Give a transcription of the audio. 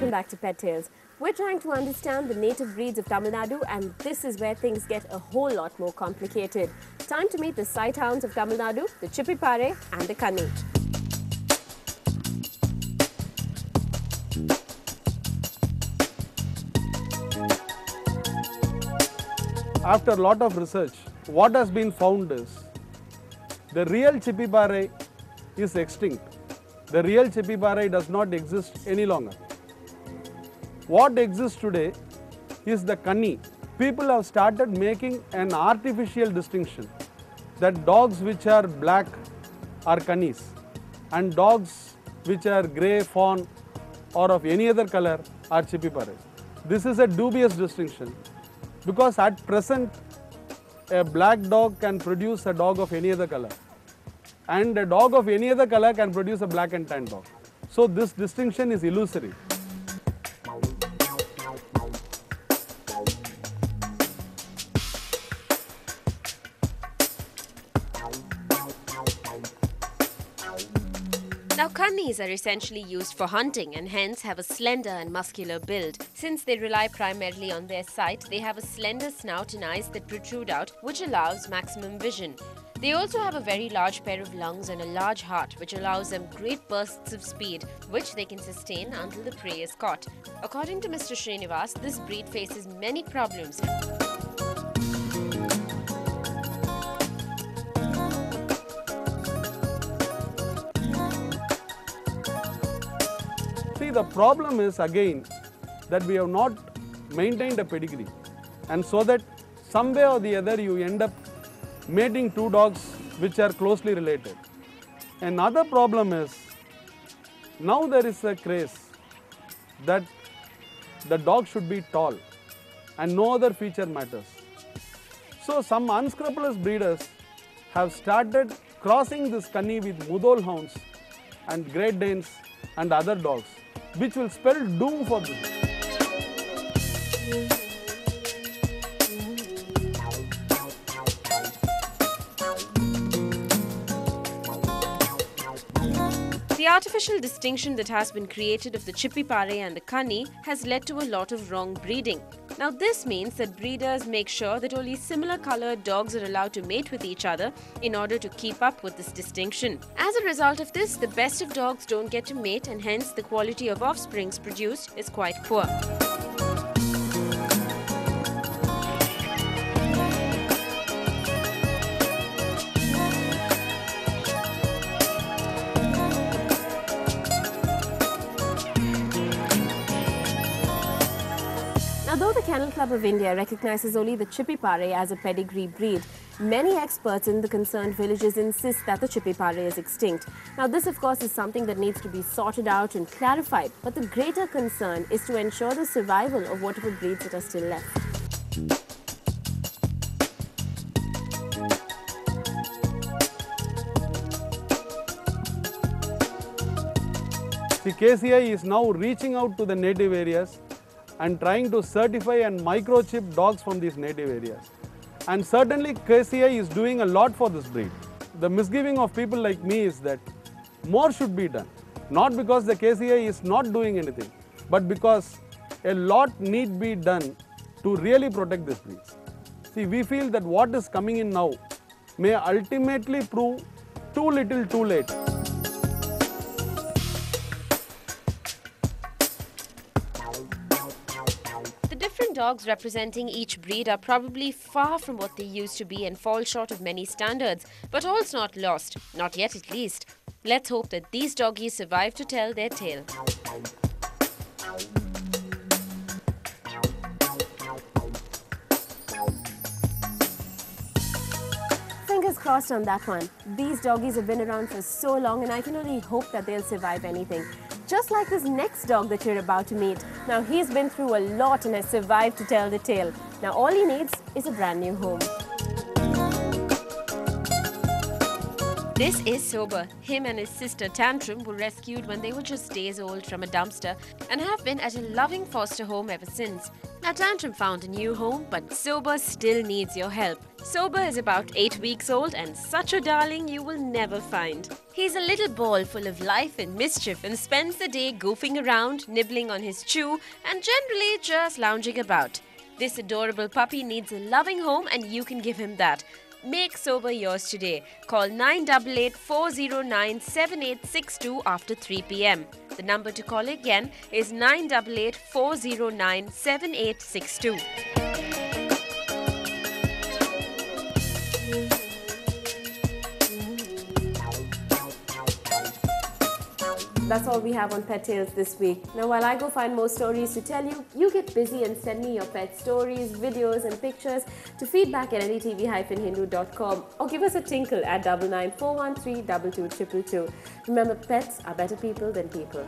welcome back to Pet Tales. We're trying to understand the native breeds of Tamil Nadu, and this is where things get a whole lot more complicated. Time to meet the sight hounds of Tamil Nadu, the Chippipare and the Kanni. After a lot of research, what has been found is the real Chippipare is extinct. The real Chippipare does not exist any longer. What exists today is the Kanni. People have started making an artificial distinction that dogs which are black are Kannis and dogs which are grey, fawn or of any other color are Chippipares. This is a dubious distinction because at present a black dog can produce a dog of any other color and a dog of any other color can produce a black and tan dog. So this distinction is illusory. Now, Kannis are essentially used for hunting and hence have a slender and muscular build. Since they rely primarily on their sight, they have a slender snout and eyes that protrude out, which allows maximum vision. They also have a very large pair of lungs and a large heart, which allows them great bursts of speed, which they can sustain until the prey is caught. According to Mr. Srinivas, this breed faces many problems. See, the problem is again that we have not maintained a pedigree, and so that some way or the other you end up mating two dogs which are closely related. Another problem is now there is a craze that the dog should be tall and no other feature matters. So some unscrupulous breeders have started crossing this Kanni with Mudhol hounds and Great Danes and other dogs, which will spell doom for them. The artificial distinction that has been created of the Chippipare and the Kanni has led to a lot of wrong breeding. Now this means that breeders make sure that only similar coloured dogs are allowed to mate with each other in order to keep up with this distinction. As a result of this, the best of dogs don't get to mate and hence the quality of offsprings produced is quite poor. Although the Kennel Club of India recognizes only the Chippipare as a pedigree breed, many experts in the concerned villages insist that the Chippipare is extinct. Now this of course is something that needs to be sorted out and clarified, but the greater concern is to ensure the survival of whatever breeds that are still left. The KCI is now reaching out to the native areas and trying to certify and microchip dogs from these native areas. And certainly KCI is doing a lot for this breed. The misgiving of people like me is that more should be done. Not because the KCI is not doing anything, but because a lot need be done to really protect these breeds. See, we feel that what is coming in now may ultimately prove too little too late. Dogs representing each breed are probably far from what they used to be and fall short of many standards, but all's not lost, not yet at least. Let's hope that these doggies survive to tell their tale. Fingers crossed on that one. These doggies have been around for so long and I can only hope that they'll survive anything. Just like this next dog that you're about to meet. Now he's been through a lot and has survived to tell the tale. Now all he needs is a brand new home. This is Sober. Him and his sister Tantrum were rescued when they were just days old from a dumpster and have been at a loving foster home ever since. Now Tantrum found a new home, but Sober still needs your help. Sober is about 8 weeks old and such a darling you will never find. He's a little ball full of life and mischief and spends the day goofing around, nibbling on his chew and generally just lounging about. This adorable puppy needs a loving home and you can give him that. Make Sober yours today. Call 988-409-7862 after 3 p.m. The number to call again is 988-409-7862. That's all we have on Pet Tales this week. Now while I go find more stories to tell you, you get busy and send me your pet stories, videos and pictures to feedback@ndtv-hindu.com or give us a tinkle at 9994132222. Remember, pets are better people than people.